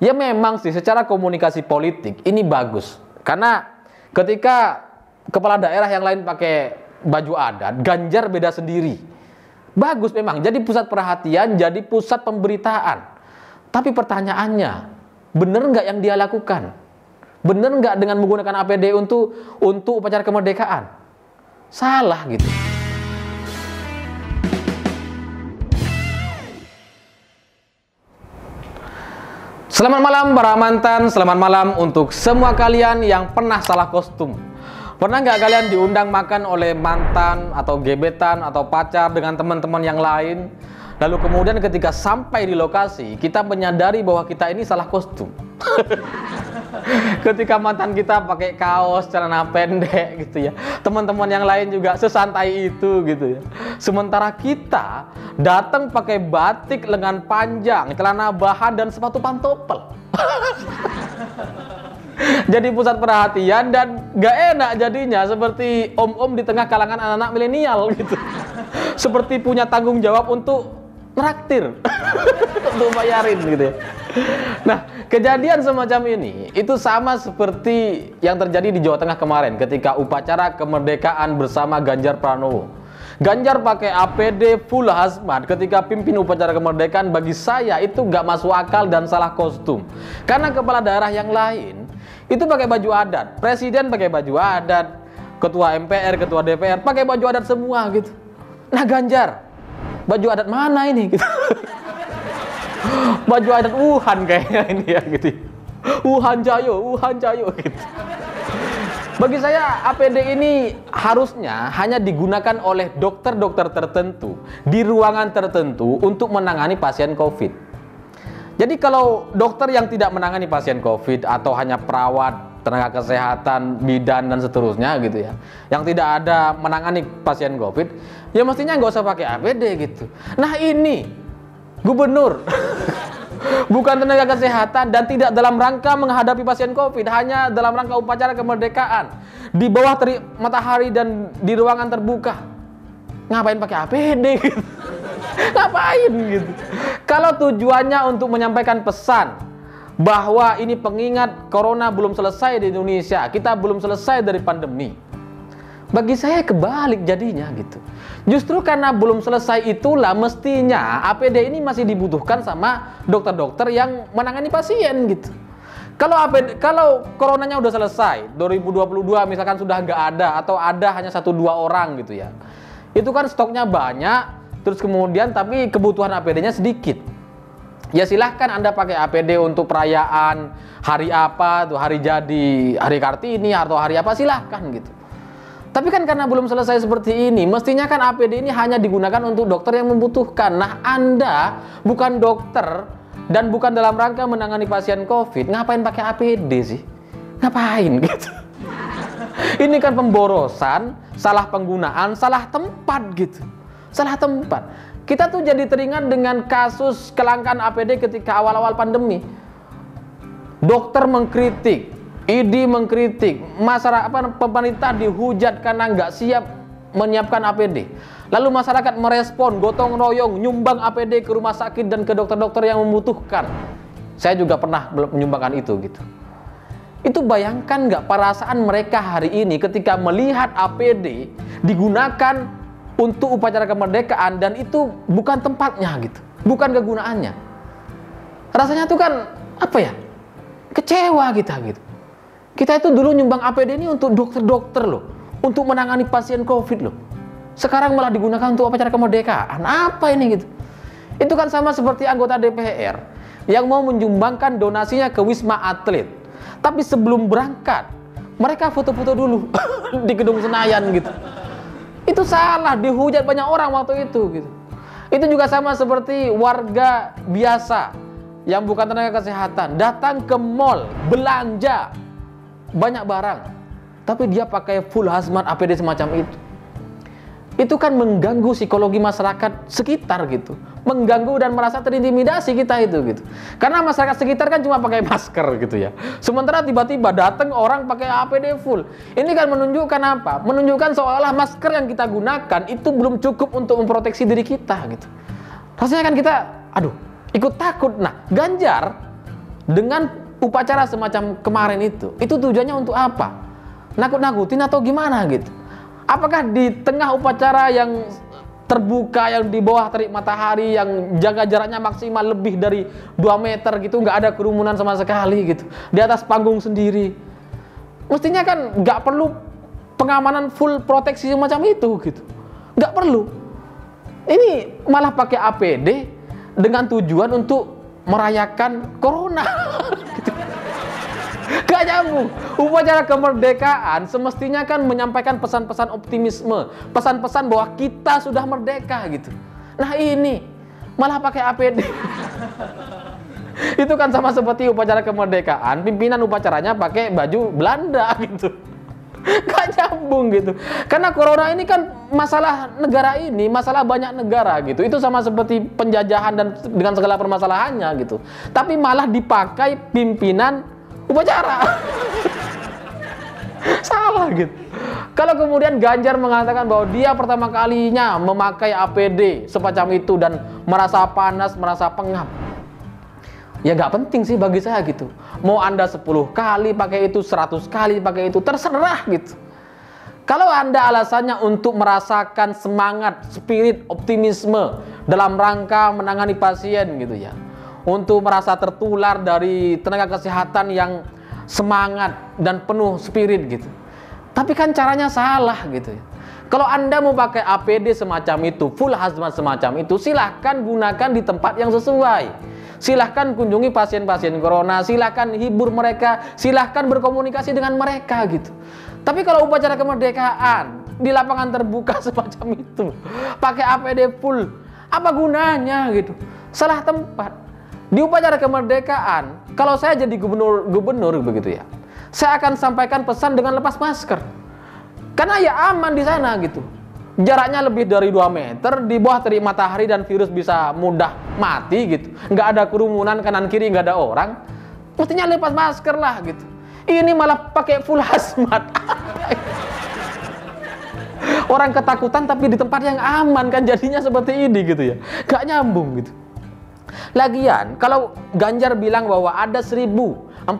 Ya memang sih secara komunikasi politik ini bagus. Karena ketika kepala daerah yang lain pakai baju adat, Ganjar beda sendiri. Bagus memang, jadi pusat perhatian, jadi pusat pemberitaan. Tapi pertanyaannya, benar nggak yang dia lakukan? Benar nggak dengan menggunakan APD untuk upacara kemerdekaan? Salah gitu. Selamat malam para mantan, selamat malam untuk semua kalian yang pernah salah kostum. Pernah nggak kalian diundang makan oleh mantan atau gebetan atau pacar dengan teman-teman yang lain? Lalu kemudian ketika sampai di lokasi, kita menyadari bahwa kita ini salah kostum. Ketika mantan kita pakai kaos, celana pendek gitu ya. Teman-teman yang lain juga sesantai itu gitu ya. Sementara kita datang pakai batik lengan panjang, celana bahan dan sepatu pantopel. Jadi pusat perhatian dan gak enak jadinya, seperti om-om di tengah kalangan anak-anak milenial gitu. Seperti punya tanggung jawab untuk traktir, untuk bayarin gitu ya. Nah, kejadian semacam ini itu sama seperti yang terjadi di Jawa Tengah kemarin ketika upacara kemerdekaan bersama Ganjar Pranowo. Ganjar pakai APD full hazmat ketika pimpin upacara kemerdekaan. Bagi saya itu gak masuk akal dan salah kostum. Karena kepala daerah yang lain itu pakai baju adat, presiden pakai baju adat, ketua MPR, ketua DPR pakai baju adat semua gitu. Nah, Ganjar baju adat mana ini gitu. Baju adat Wuhan kayaknya ini ya gitu. Wuhan Jayo gitu. Bagi saya APD ini harusnya hanya digunakan oleh dokter-dokter tertentu di ruangan tertentu untuk menangani pasien COVID. Jadi kalau dokter yang tidak menangani pasien COVID atau hanya perawat, tenaga kesehatan, bidan dan seterusnya gitu ya, yang tidak ada menangani pasien COVID, ya mestinya nggak usah pakai APD gitu. Nah ini gubernur bukan tenaga kesehatan dan tidak dalam rangka menghadapi pasien COVID, hanya dalam rangka upacara kemerdekaan di bawah matahari dan di ruangan terbuka. Ngapain pakai APD gitu? Ngapain gitu? Kalau tujuannya untuk menyampaikan pesan bahwa ini pengingat corona belum selesai di Indonesia, kita belum selesai dari pandemi, bagi saya kebalik jadinya gitu. Justru karena belum selesai itulah mestinya APD ini masih dibutuhkan sama dokter-dokter yang menangani pasien gitu. Kalau coronanya udah selesai 2022 misalkan sudah nggak ada atau ada hanya 1-2 orang gitu ya, itu kan stoknya banyak, terus kemudian tapi kebutuhan APD-nya sedikit. Ya silahkan Anda pakai APD untuk perayaan hari apa tuh, hari jadi, hari Kartini atau hari apa, silahkan gitu. Tapi kan karena belum selesai seperti ini, mestinya kan APD ini hanya digunakan untuk dokter yang membutuhkan. Nah, Anda bukan dokter dan bukan dalam rangka menangani pasien COVID, ngapain pakai APD sih? Ngapain gitu? Ini kan pemborosan, salah penggunaan, salah tempat gitu. Salah tempat. Kita tuh jadi teringat dengan kasus kelangkaan APD ketika awal-awal pandemi. Dokter mengkritik, ID mengkritik, masyarakat, pemerintah dihujat karena nggak siap menyiapkan APD. Lalu masyarakat merespon, gotong royong, nyumbang APD ke rumah sakit dan ke dokter-dokter yang membutuhkan. Saya juga pernah menyumbangkan itu gitu. Itu bayangkan nggak perasaan mereka hari ini ketika melihat APD digunakan untuk upacara kemerdekaan dan itu bukan tempatnya gitu, bukan kegunaannya. Rasanya tuh kan apa ya, kecewa kita gitu. Kita itu dulu nyumbang APD ini untuk dokter-dokter loh, untuk menangani pasien COVID loh. Sekarang malah digunakan untuk upacara kemerdekaan. Apa ini gitu? Itu kan sama seperti anggota DPR yang mau menyumbangkan donasinya ke Wisma Atlet, tapi sebelum berangkat mereka foto-foto dulu di Gedung Senayan gitu. Itu salah, dihujat banyak orang waktu itu gitu. Itu juga sama seperti warga biasa yang bukan tenaga kesehatan datang ke mall belanja banyak barang, tapi dia pakai full hazmat APD semacam itu. Itu kan mengganggu psikologi masyarakat sekitar gitu, mengganggu dan merasa terintimidasi kita itu gitu. Karena masyarakat sekitar kan cuma pakai masker gitu ya. Sementara tiba-tiba datang orang pakai APD full. Ini kan menunjukkan apa? Menunjukkan seolah masker yang kita gunakan itu belum cukup untuk memproteksi diri kita gitu. Rasanya kan kita, ikut takut. Nah, Ganjar dengan upacara semacam kemarin itu tujuannya untuk apa? Nakut-nakutin atau gimana gitu? Apakah di tengah upacara yang terbuka, yang di bawah terik matahari, yang jaga jaraknya maksimal lebih dari 2 meter gitu, nggak ada kerumunan sama sekali gitu, di atas panggung sendiri, mestinya kan nggak perlu pengamanan full proteksi semacam itu gitu, nggak perlu. Ini malah pakai APD dengan tujuan untuk merayakan corona. Gitu. Gak nyambung. Upacara kemerdekaan semestinya kan menyampaikan pesan-pesan optimisme, pesan-pesan bahwa kita sudah merdeka gitu. Nah ini malah pakai APD. Itu kan sama seperti upacara kemerdekaan, pimpinan upacaranya pakai baju Belanda gitu. Gak nyambung gitu. Karena corona ini kan masalah negara ini, masalah banyak negara gitu. Itu sama seperti penjajahan dan dengan segala permasalahannya gitu. Tapi malah dipakai pimpinan upacara. Salah gitu. Kalau kemudian Ganjar mengatakan bahwa dia pertama kalinya memakai APD semacam itu dan merasa panas, merasa pengap, ya nggak penting sih bagi saya gitu. Mau Anda 10 kali pakai itu, 100 kali pakai itu, terserah gitu. Kalau Anda alasannya untuk merasakan semangat, spirit, optimisme dalam rangka menangani pasien gitu ya, untuk merasa tertular dari tenaga kesehatan yang semangat dan penuh spirit gitu, tapi kan caranya salah gitu ya. Kalau Anda mau pakai APD semacam itu, full hazmat semacam itu, silahkan gunakan di tempat yang sesuai. Silahkan kunjungi pasien-pasien corona, silahkan hibur mereka, silahkan berkomunikasi dengan mereka gitu. Tapi kalau upacara kemerdekaan di lapangan terbuka semacam itu, pakai APD full, apa gunanya gitu? Salah tempat. Di upacara kemerdekaan, kalau saya jadi gubernur begitu ya, saya akan sampaikan pesan dengan lepas masker. Karena ya aman di sana gitu. Jaraknya lebih dari 2 meter, di bawah terik matahari dan virus bisa mudah mati gitu. Nggak ada kerumunan kanan kiri, nggak ada orang. Mestinya lepas masker lah gitu. Ini malah pakai full hazmat. Orang ketakutan tapi di tempat yang aman kan jadinya seperti ini gitu ya. Nggak nyambung gitu. Lagian kalau Ganjar bilang bahwa ada 1.400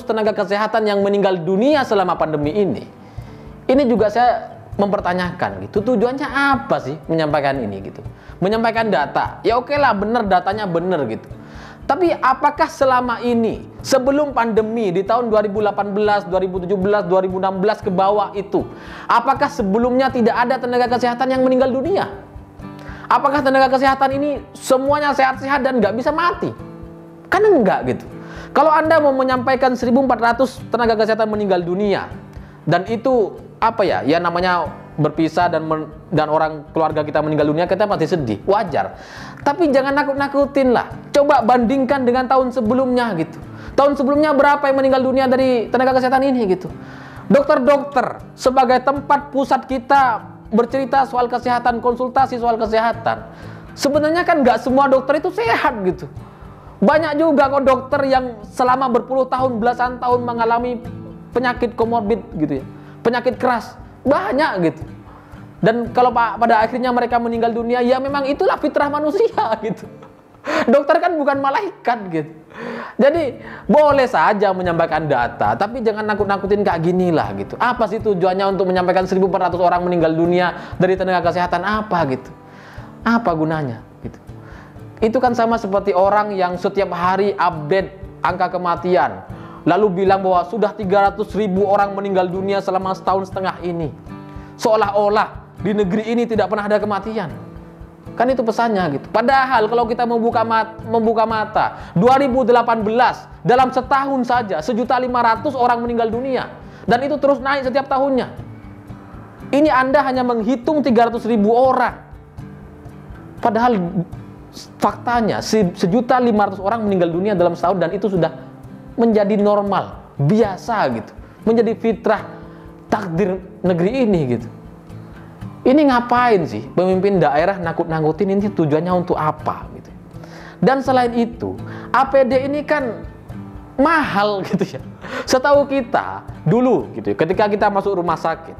tenaga kesehatan yang meninggal dunia selama pandemi ini juga saya mempertanyakan gitu, tujuannya apa sih menyampaikan ini gitu, menyampaikan data, ya oke lah bener, datanya bener gitu, tapi apakah selama ini sebelum pandemi di tahun 2018, 2017, 2016 ke bawah itu, apakah sebelumnya tidak ada tenaga kesehatan yang meninggal dunia? Apakah tenaga kesehatan ini semuanya sehat-sehat dan nggak bisa mati? Kan enggak gitu. Kalau Anda mau menyampaikan 1.400 tenaga kesehatan meninggal dunia dan itu apa ya, ya namanya berpisah dan orang keluarga kita meninggal dunia, kita pasti sedih, wajar. Tapi jangan nakut-nakutin lah. Coba bandingkan dengan tahun sebelumnya gitu. Tahun sebelumnya berapa yang meninggal dunia dari tenaga kesehatan ini gitu. Dokter-dokter sebagai tempat pusat kita bercerita soal kesehatan, konsultasi soal kesehatan. Sebenarnya kan nggak semua dokter itu sehat gitu. Banyak juga kok dokter yang selama berpuluh tahun, belasan tahun mengalami penyakit komorbid gitu ya, penyakit keras, banyak gitu. Dan kalau pada akhirnya mereka meninggal dunia, ya memang itulah fitrah manusia gitu. Dokter kan bukan malaikat gitu. Jadi boleh saja menyampaikan data, tapi jangan nakut-nakutin kayak gini lah gitu. Apa sih tujuannya untuk menyampaikan 1.400 orang meninggal dunia dari tenaga kesehatan, apa gitu? Apa gunanya gitu? Itu kan sama seperti orang yang setiap hari update angka kematian, lalu bilang bahwa sudah 300.000 orang meninggal dunia selama setahun setengah ini. Seolah-olah di negeri ini tidak pernah ada kematian. Kan itu pesannya gitu. Padahal kalau kita membuka mata, 2018 dalam setahun saja 1.500.000 orang meninggal dunia. Dan itu terus naik setiap tahunnya. Ini Anda hanya menghitung 300.000 orang. Padahal faktanya 1.500.000 orang meninggal dunia dalam setahun, dan itu sudah menjadi normal, biasa gitu, menjadi fitrah takdir negeri ini gitu. Ini ngapain sih pemimpin daerah nakut-nakutin, ini tujuannya untuk apa gitu. Dan selain itu, APD ini kan mahal gitu ya. Setahu kita dulu gitu, ketika kita masuk rumah sakit,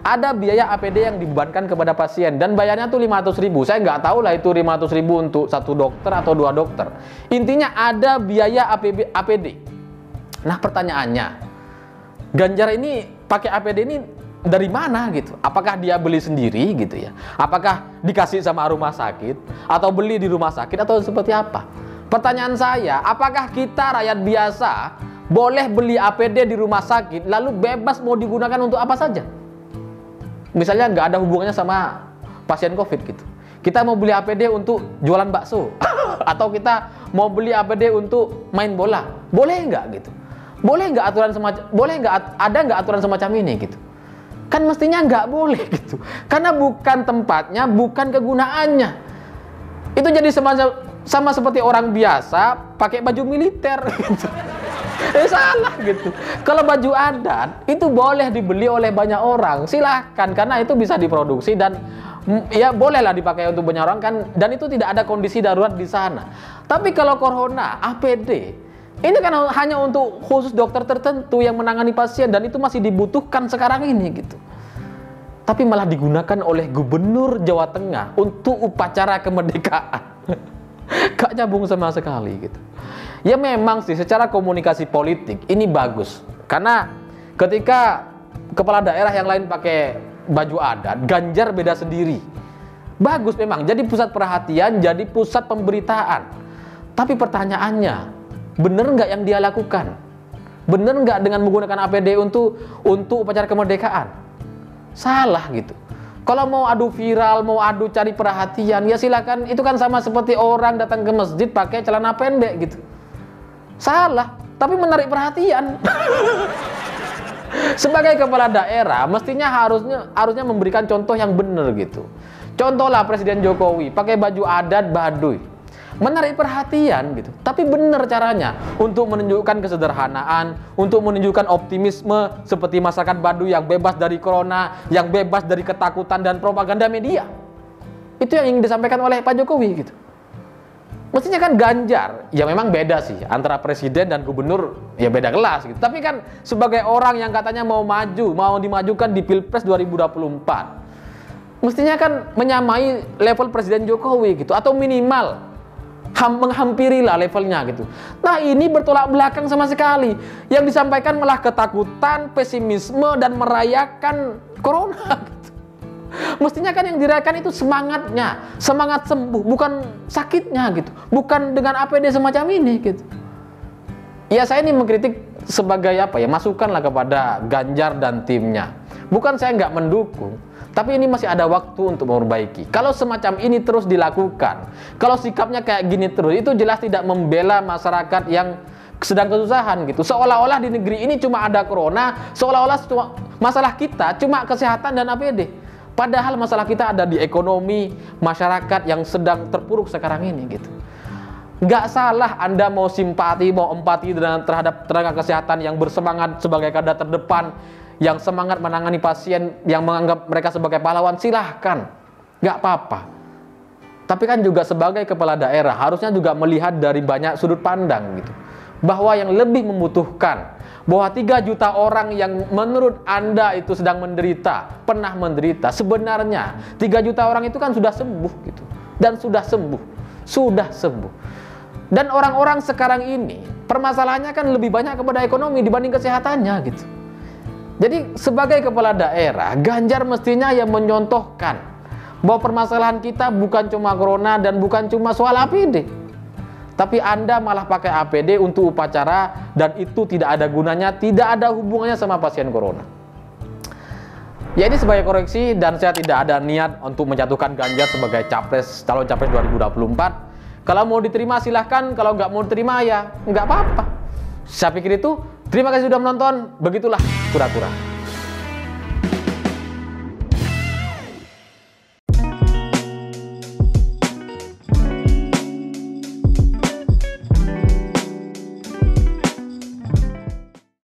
ada biaya APD yang dibebankan kepada pasien dan bayarnya tuh 500.000. Saya nggak tahu lah itu 500.000 untuk satu dokter atau dua dokter. Intinya ada biaya APD. Nah pertanyaannya, Ganjar ini pakai APD ini dari mana gitu? Apakah dia beli sendiri gitu ya? Apakah dikasih sama rumah sakit atau beli di rumah sakit atau seperti apa? Pertanyaan saya, apakah kita rakyat biasa boleh beli APD di rumah sakit lalu bebas mau digunakan untuk apa saja? Misalnya nggak ada hubungannya sama pasien COVID gitu. Kita mau beli APD untuk jualan bakso atau kita mau beli APD untuk main bola, boleh nggak gitu? Boleh nggak ada nggak aturan semacam ini gitu? Kan mestinya nggak boleh gitu, karena bukan tempatnya, bukan kegunaannya. Itu jadi sama seperti orang biasa pakai baju militer gitu. Salah gitu. Kalau baju adat itu boleh dibeli oleh banyak orang, silahkan, karena itu bisa diproduksi dan ya bolehlah dipakai untuk banyak orang kan, dan itu tidak ada kondisi darurat di sana. Tapi kalau corona, APD ini kan hanya untuk khusus dokter tertentu yang menangani pasien dan itu masih dibutuhkan sekarang ini gitu. Tapi malah digunakan oleh Gubernur Jawa Tengah untuk upacara kemerdekaan. Gak nyambung sama sekali gitu. Ya memang sih secara komunikasi politik ini bagus. Karena ketika kepala daerah yang lain pakai baju adat, Ganjar beda sendiri. Bagus memang, jadi pusat perhatian, jadi pusat pemberitaan. Tapi pertanyaannya, bener nggak yang dia lakukan? Bener nggak dengan menggunakan APD untuk upacara kemerdekaan? Salah gitu. Kalau mau adu viral, mau adu cari perhatian, ya silakan. Itu kan sama seperti orang datang ke masjid pakai celana pendek gitu. Salah, tapi menarik perhatian. Sebagai kepala daerah, mestinya harusnya memberikan contoh yang benar gitu. Contohlah Presiden Jokowi pakai baju adat Baduy, menarik perhatian gitu. Tapi benar caranya untuk menunjukkan kesederhanaan, untuk menunjukkan optimisme seperti masyarakat Baduy yang bebas dari corona, yang bebas dari ketakutan dan propaganda media. Itu yang ingin disampaikan oleh Pak Jokowi gitu. Mestinya kan Ganjar, ya memang beda sih antara presiden dan gubernur, ya beda kelas gitu. Tapi kan sebagai orang yang katanya mau maju, mau dimajukan di Pilpres 2024, mestinya kan menyamai level Presiden Jokowi gitu, atau minimal menghampirilah levelnya gitu. Nah ini bertolak belakang sama sekali. Yang disampaikan malah ketakutan, pesimisme, dan merayakan corona gitu. Mestinya kan yang dirayakan itu semangatnya, semangat sembuh, bukan sakitnya gitu, bukan dengan APD semacam ini gitu. Ya saya ini mengkritik sebagai apa ya, masukanlah kepada Ganjar dan timnya. Bukan saya nggak mendukung, tapi ini masih ada waktu untuk memperbaiki. Kalau semacam ini terus dilakukan, kalau sikapnya kayak gini terus, itu jelas tidak membela masyarakat yang sedang kesusahan gitu. Seolah-olah di negeri ini cuma ada corona, seolah-olah masalah kita cuma kesehatan dan APD. Padahal masalah kita ada di ekonomi masyarakat yang sedang terpuruk sekarang ini gitu. Nggak salah Anda mau simpati, mau empati terhadap tenaga kesehatan yang bersemangat sebagai garda terdepan, yang semangat menangani pasien, yang menganggap mereka sebagai pahlawan, silahkan, nggak apa-apa. Tapi kan juga sebagai kepala daerah harusnya juga melihat dari banyak sudut pandang gitu, bahwa yang lebih membutuhkan, bahwa 3 juta orang yang menurut Anda itu sedang menderita, pernah menderita, sebenarnya 3 juta orang itu kan sudah sembuh gitu, dan sudah sembuh. Dan orang-orang sekarang ini permasalahannya kan lebih banyak kepada ekonomi dibanding kesehatannya gitu. Jadi sebagai kepala daerah, Ganjar mestinya yang menyontohkan bahwa permasalahan kita bukan cuma corona dan bukan cuma soal APD. Tapi Anda malah pakai APD untuk upacara dan itu tidak ada gunanya, tidak ada hubungannya sama pasien corona. Ya ini sebagai koreksi, dan saya tidak ada niat untuk menjatuhkan Ganjar sebagai calon capres 2024. Kalau mau diterima silahkan, kalau nggak mau diterima ya nggak apa-apa. Saya pikir itu. Terima kasih sudah menonton, begitulah kura-kura.